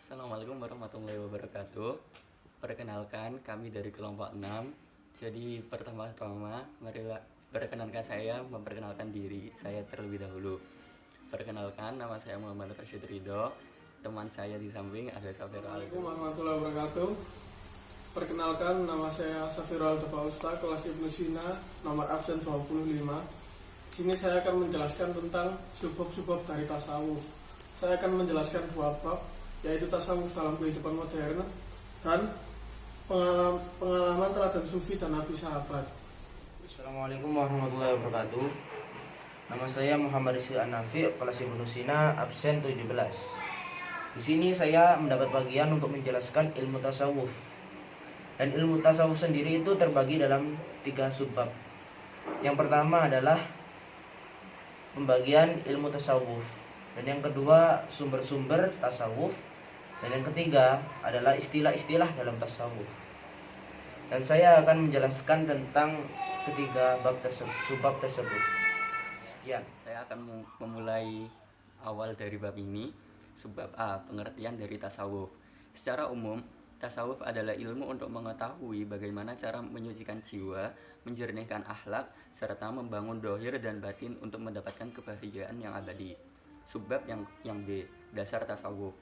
Assalamualaikum warahmatullahi wabarakatuh. Perkenalkan, kami dari kelompok 6. Jadi pertama-tama marilah perkenalkan, saya memperkenalkan diri saya terlebih dahulu. Perkenalkan, nama saya Muhammad Rashid Ridho. Teman saya di samping ada Safiro Aldo. Assalamualaikum warahmatullahi wabarakatuh. Perkenalkan, nama saya Safiro Aldo Fausta, kelas Ibnu Sina, nomor absen 25. Sini saya akan menjelaskan tentang subbab-subbab dari tasawuf. Saya akan menjelaskan dua bab, yaitu tasawuf dalam kehidupan modern dan pengalaman teladan sufi dan nabi sahabat. Assalamualaikum warahmatullahi wabarakatuh. Nama saya Muhammad Rizky An-Nafi, kelas Ibnu Sina, absen 17. Di sini saya mendapat bagian untuk menjelaskan ilmu tasawuf. Dan ilmu tasawuf sendiri itu terbagi dalam 3 subbab. Yang pertama adalah pembagian ilmu tasawuf, dan yang kedua sumber-sumber tasawuf, dan yang ketiga adalah istilah-istilah dalam tasawuf. Dan saya akan menjelaskan tentang ketiga bab subbab tersebut. Sekian. Saya akan memulai awal dari bab ini. Subbab A, pengertian dari tasawuf. Secara umum, tasawuf adalah ilmu untuk mengetahui bagaimana cara menyucikan jiwa, menjernihkan akhlak, serta membangun dohir dan batin untuk mendapatkan kebahagiaan yang abadi. Subbab yang B, dasar tasawuf.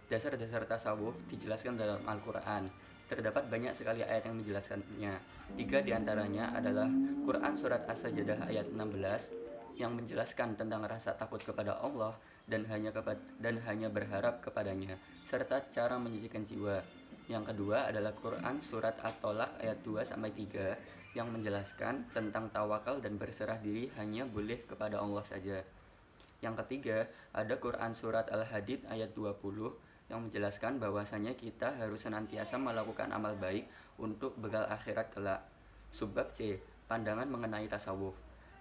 Dasar-dasar tasawuf dijelaskan dalam Al-Quran. Terdapat banyak sekali ayat yang menjelaskannya. 3 diantaranya adalah Quran Surat As-Sajdah ayat 16 yang menjelaskan tentang rasa takut kepada Allah dan hanya berharap kepadanya, serta cara menyucikan jiwa. Yang kedua adalah Quran Surat At-Tolak ayat 2-3 yang menjelaskan tentang tawakal dan berserah diri hanya boleh kepada Allah saja. Yang ketiga ada Quran Surat Al-Hadid ayat 20 yang menjelaskan bahwasanya kita harus senantiasa melakukan amal baik untuk bekal akhirat kelak. Subbab C, pandangan mengenai tasawuf.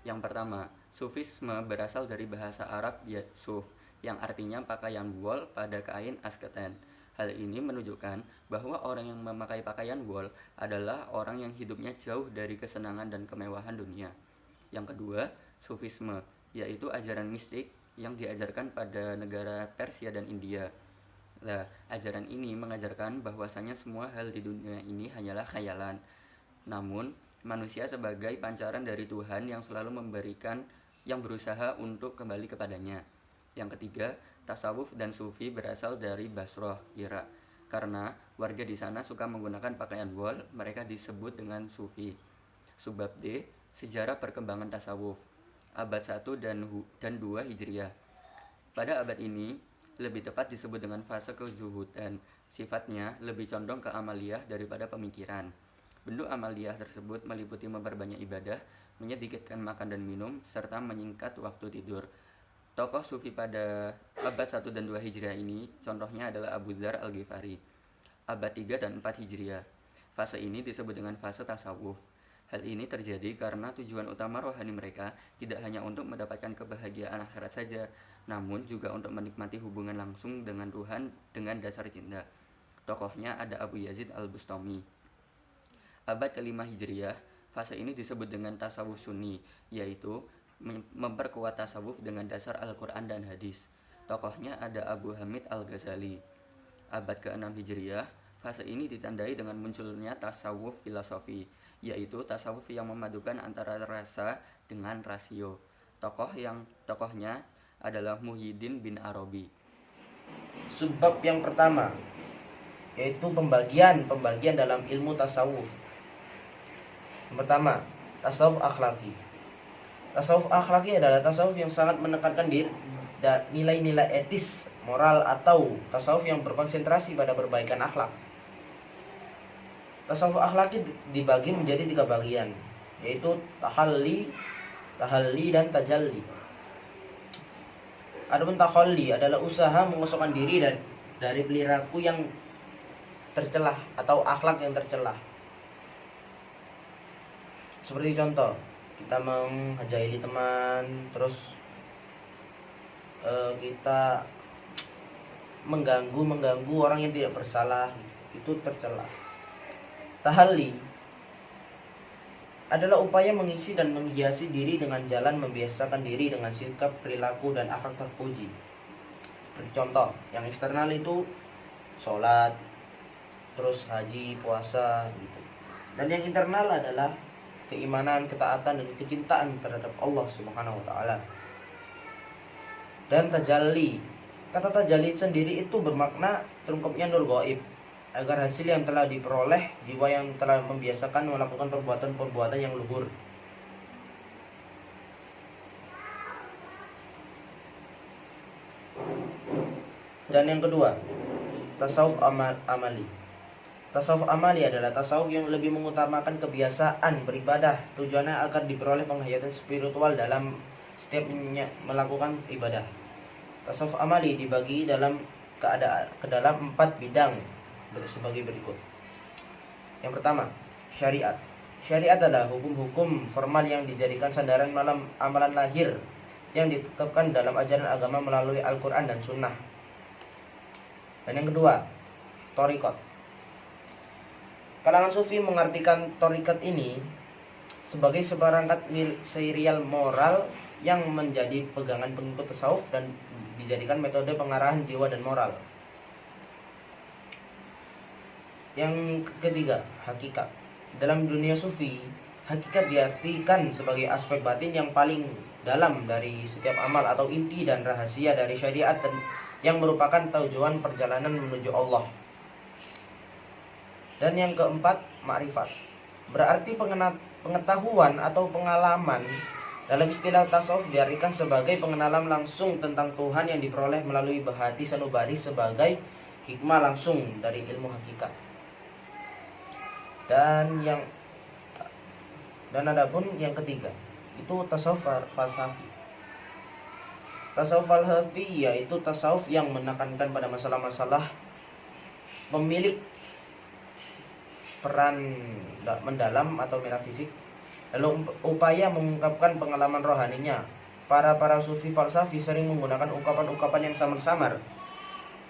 Yang pertama, sufisme berasal dari bahasa Arab suf, yang artinya pakaian wol pada kain asketen. Hal ini menunjukkan bahwa orang yang memakai pakaian wol adalah orang yang hidupnya jauh dari kesenangan dan kemewahan dunia. Yang kedua, sufisme, yaitu ajaran mistik yang diajarkan pada negara Persia dan India. Nah, ajaran ini mengajarkan bahwasanya semua hal di dunia ini hanyalah khayalan. Namun, manusia sebagai pancaran dari Tuhan yang selalu yang berusaha untuk kembali kepadanya. Yang ketiga, tasawuf dan sufi berasal dari Basrah, Irak. Karena warga di sana suka menggunakan pakaian wol, mereka disebut dengan sufi. Subbab D, sejarah perkembangan tasawuf. Abad 1 dan 2 Hijriah. Pada abad ini, lebih tepat disebut dengan fase kezuhudan. Sifatnya lebih condong ke amaliyah daripada pemikiran. Bentuk amaliyah tersebut meliputi memperbanyak ibadah, menyedikitkan makan dan minum, serta menyingkat waktu tidur. Tokoh sufi pada abad 1 dan 2 Hijriah ini contohnya adalah Abu Dzar Al-Ghifari. Abad 3 dan 4 Hijriah. Fase ini disebut dengan fase tasawuf. Hal ini terjadi karena tujuan utama rohani mereka tidak hanya untuk mendapatkan kebahagiaan akhirat saja, namun juga untuk menikmati hubungan langsung dengan Tuhan dengan dasar cinta. Tokohnya ada Abu Yazid Al-Bustami. Abad ke-5 Hijriah, fase ini disebut dengan tasawuf sunni, yaitu memperkuat tasawuf dengan dasar Al-Quran dan hadis. Tokohnya ada Abu Hamid Al-Ghazali. Abad ke-6 Hijriah, fase ini ditandai dengan munculnya tasawuf filosofi, yaitu tasawuf yang memadukan antara rasa dengan rasio. Tokohnya adalah Muhyiddin bin Arabi. Subbab yang pertama yaitu pembagian dalam ilmu tasawuf. Yang pertama, tasawuf akhlaki. Tasawuf akhlaki adalah tasawuf yang sangat menekankan nilai-nilai etis, moral, atau tasawuf yang berkonsentrasi pada perbaikan akhlak. Tasawuf akhlaki dibagi menjadi 3 bagian, yaitu tahalli, dan tajalli. Adapun tahalli adalah usaha mengosongkan diri dari perilaku yang tercelah atau akhlak yang tercelah. Seperti contoh, kita menghajaili teman, terus kita mengganggu orang yang tidak bersalah, itu tercela. Tahalli adalah upaya mengisi dan menghiasi diri dengan jalan membiasakan diri dengan sikap, perilaku, dan akhlak terpuji. Seperti contoh, yang eksternal itu sholat, terus haji, puasa gitu. Dan yang internal adalah keimanan, ketaatan, dan kecintaan terhadap Allah Subhanahu wa taala. Dan tajalli, kata tajalli sendiri itu bermakna terungkapnya nur gaib, agar hasil yang telah diperoleh jiwa yang telah membiasakan melakukan perbuatan-perbuatan yang luhur. Dan yang kedua, tasawuf amali. Tasawuf amali adalah tasawuf yang lebih mengutamakan kebiasaan beribadah, tujuannya agar diperoleh penghayatan spiritual dalam setiap melakukan ibadah. Tasawuf amali dibagi ke dalam 4 bidang sebagai berikut. Yang pertama, syariat. Syariat adalah hukum-hukum formal yang dijadikan sandaran dalam amalan lahir yang ditetapkan dalam ajaran agama melalui Al-Quran dan Sunnah. Dan yang kedua, thariqat. Kalangan sufi mengartikan thariqat ini sebagai seperangkat serial moral yang menjadi pegangan pengikut tasawuf dan dijadikan metode pengarahan jiwa dan moral. Yang ketiga, hakikat. Dalam dunia sufi, hakikat diartikan sebagai aspek batin yang paling dalam dari setiap amal atau inti dan rahasia dari syariat dan yang merupakan tujuan perjalanan menuju Allah. Dan yang keempat, ma'rifat. Berarti pengetahuan atau pengalaman. Dalam istilah tasawuf diartikan sebagai pengenalan langsung tentang Tuhan yang diperoleh melalui bahati sanubari sebagai hikmah langsung dari ilmu hakikat. Dan adapun yang ketiga, itu tasawuf falsafi. Tasawuf falsafi yaitu tasawuf yang menekankan pada masalah-masalah pemilik peran mendalam atau metafisik, lalu upaya mengungkapkan pengalaman rohaninya. Para sufi falsafi sering menggunakan ungkapan-ungkapan yang samar-samar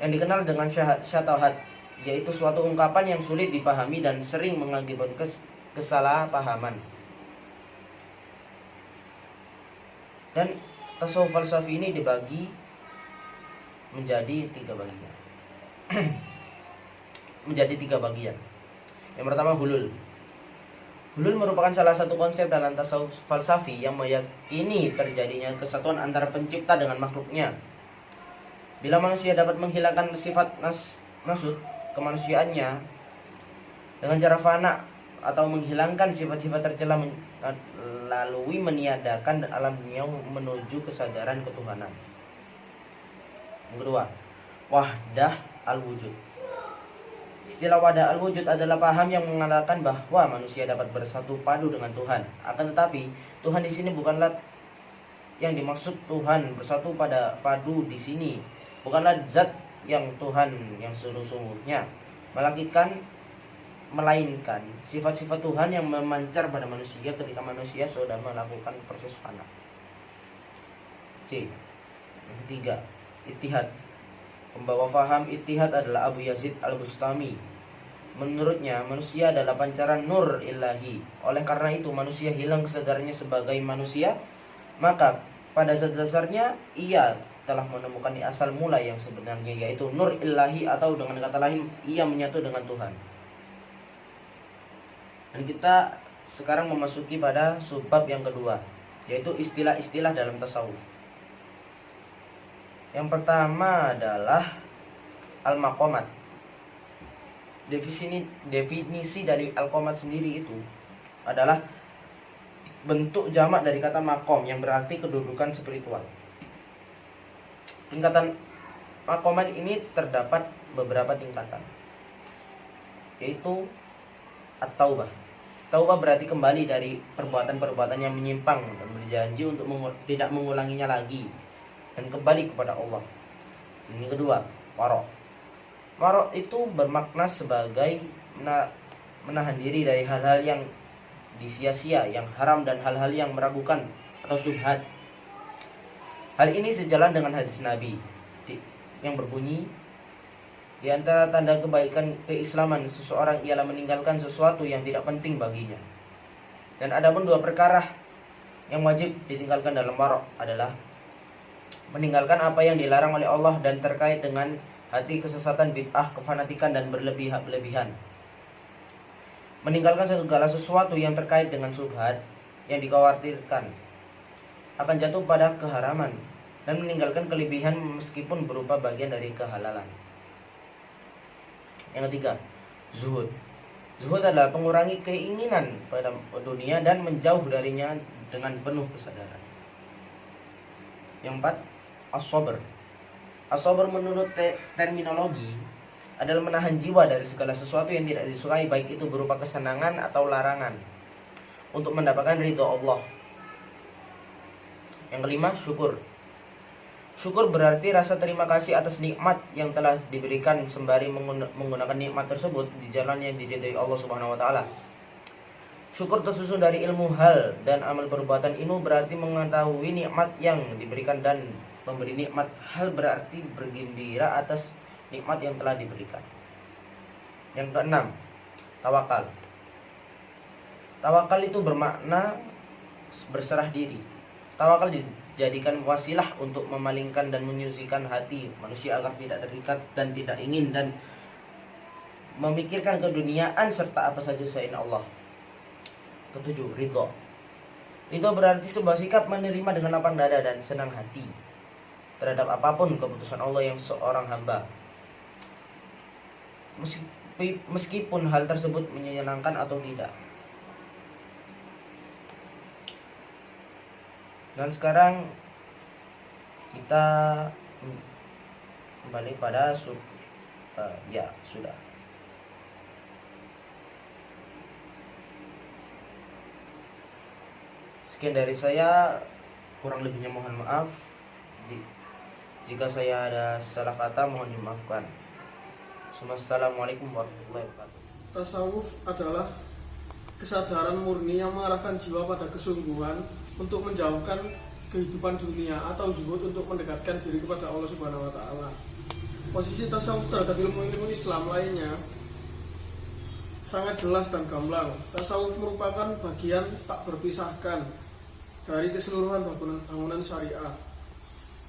yang dikenal dengan syatahat, yaitu suatu ungkapan yang sulit dipahami dan sering mengakibatkan kesalahpahaman. Dan tasawuf falsafi ini dibagi menjadi 3 bagian. Menjadi 3 bagian. Yang pertama, hulul. Hulul merupakan salah satu konsep dalam tasawuf falsafi yang meyakini terjadinya kesatuan antara pencipta dengan makhluknya. Bila manusia dapat menghilangkan sifat nasut kemanusiaannya dengan cara fana atau menghilangkan sifat-sifat tercela melalui meniadakan alam dunia menuju kesadaran ketuhanan. Yang kedua, wahdah al-wujud. Istilah wadah al-wujud adalah paham yang mengatakan bahwa manusia dapat bersatu padu dengan Tuhan. Akan tetapi, Tuhan di sini bukanlah yang dimaksud. Tuhan bersatu padu di sini bukanlah zat yang Tuhan yang sesungguhnya, melainkan sifat-sifat Tuhan yang memancar pada manusia ketika manusia sudah melakukan proses fana. C. Yang ketiga, ittihad. Pembawa faham ittihad adalah Abu Yazid al-Bustami. Menurutnya, manusia adalah pancaran nur ilahi. Oleh karena itu, manusia hilang kesadarannya sebagai manusia, maka pada dasarnya ia telah menemukan asal mula yang sebenarnya, yaitu nur ilahi, atau dengan kata lain, ia menyatu dengan Tuhan. Dan kita sekarang memasuki pada subbab yang kedua, yaitu istilah-istilah dalam tasawuf. Yang pertama adalah al-maqamat. Definisi dari al-maqamat sendiri itu adalah bentuk jamak dari kata maqam yang berarti kedudukan spiritual. Tingkatan maqamat ini terdapat beberapa tingkatan, yaitu at-taubah. Taubah berarti kembali dari perbuatan-perbuatan yang menyimpang dan berjanji untuk tidak mengulanginya lagi dan kembali kepada Allah. Ini kedua, waro. Waro itu bermakna sebagai menahan diri dari hal-hal yang disia-sia, yang haram, dan hal-hal yang meragukan atau syubhat. Hal ini sejalan dengan hadis Nabi yang berbunyi, di antara tanda kebaikan keislaman seseorang ialah meninggalkan sesuatu yang tidak penting baginya. Dan adapun 2 perkara yang wajib ditinggalkan dalam waro adalah meninggalkan apa yang dilarang oleh Allah dan terkait dengan hati kesesatan, bid'ah, kefanatikan dan berlebihan. Meninggalkan segala sesuatu yang terkait dengan syubhat yang dikhawatirkan akan jatuh pada keharaman, dan meninggalkan kelebihan meskipun berupa bagian dari kehalalan. Yang ketiga, zuhud. Zuhud adalah mengurangi keinginan pada dunia dan menjauh darinya dengan penuh kesadaran. Yang empat, as-sabr. As-sabr menurut terminologi adalah menahan jiwa dari segala sesuatu yang tidak disukai, baik itu berupa kesenangan atau larangan, untuk mendapatkan ridho Allah. Yang kelima, syukur. Syukur berarti rasa terima kasih atas nikmat yang telah diberikan sembari menggunakan nikmat tersebut di jalan yang diridhai Allah Subhanahu wa taala. Syukur tersusun dari ilmu hal dan amal perbuatan. Ilmu berarti mengetahui nikmat yang diberikan, dan memberi nikmat hal berarti bergembira atas nikmat yang telah diberikan. Yang keenam, tawakal. Tawakal itu bermakna berserah diri. Tawakal dijadikan wasilah untuk memalingkan dan menyucikan hati manusia agar tidak terikat dan tidak ingin dan memikirkan keduniaan serta apa saja selain Allah. Ketujuh, ridho. Ridho berarti sebuah sikap menerima dengan lapang dada dan senang hati terhadap apapun keputusan Allah yang seorang hamba, meskipun hal tersebut menyenangkan atau tidak. Dan sekarang kita kembali pada ya sudah. Sekian dari saya, kurang lebihnya mohon maaf. Jika saya ada salah kata mohon dimaafkan. Assalamualaikum warahmatullahi wabarakatuh. Tasawuf adalah kesadaran murni yang mengarahkan jiwa pada kesungguhan untuk menjauhkan kehidupan dunia, atau zuhud untuk mendekatkan diri kepada Allah Subhanahu wa taala. Posisi tasawuf terhadap ilmu-ilmu Islam lainnya sangat jelas dan gamblang. Tasawuf merupakan bagian tak berpisahkan dari keseluruhan bangunan syariah.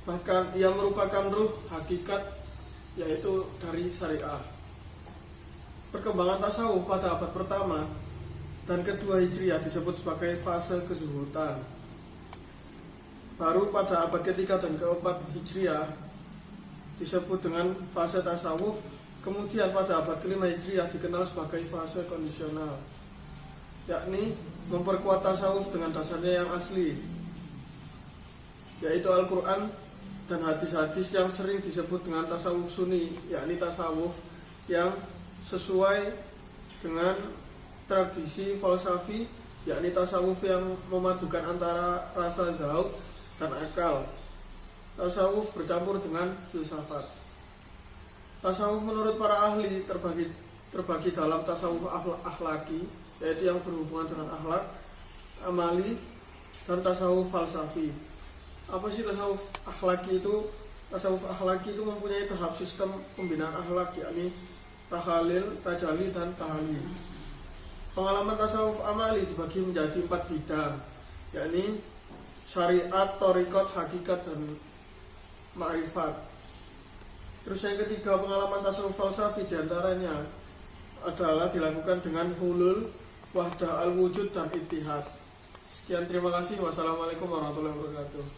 Bahkan ia merupakan ruh hakikat, yaitu dari syariah. Perkembangan tasawuf pada abad pertama dan kedua Hijriah disebut sebagai fase kezuhudan. Baru pada abad ketiga dan keempat Hijriah disebut dengan fase tasawuf. Kemudian pada abad kelima Hijriah dikenal sebagai fase kondisional, yakni memperkuat tasawuf dengan dasarnya yang asli, yaitu Al-Quran dan hadis-hadis, yang sering disebut dengan tasawuf sunni, yakni tasawuf yang sesuai dengan tradisi falsafi, yakni tasawuf yang memadukan antara rasa zauq dan akal. Tasawuf bercampur dengan filsafat. Tasawuf menurut para ahli terbagi dalam tasawuf akhlaki, yaitu yang berhubungan dengan akhlak, amali, dan tasawuf falsafi. Apa sih tasawuf akhlaki itu? Tasawuf akhlaki itu mempunyai tahap sistem pembinaan akhlak, yakni tahalil, tajalli, dan tahalil. Pengalaman tasawuf amali dibagi menjadi 4 bidang, yakni syariat, thariqat, hakikat, dan ma'rifat. Terus yang ketiga, pengalaman tasawuf falsafi diantaranya adalah dilakukan dengan hulul, wahdah al-wujud, dan ittihad. Sekian, terima kasih. Wassalamualaikum warahmatullahi wabarakatuh.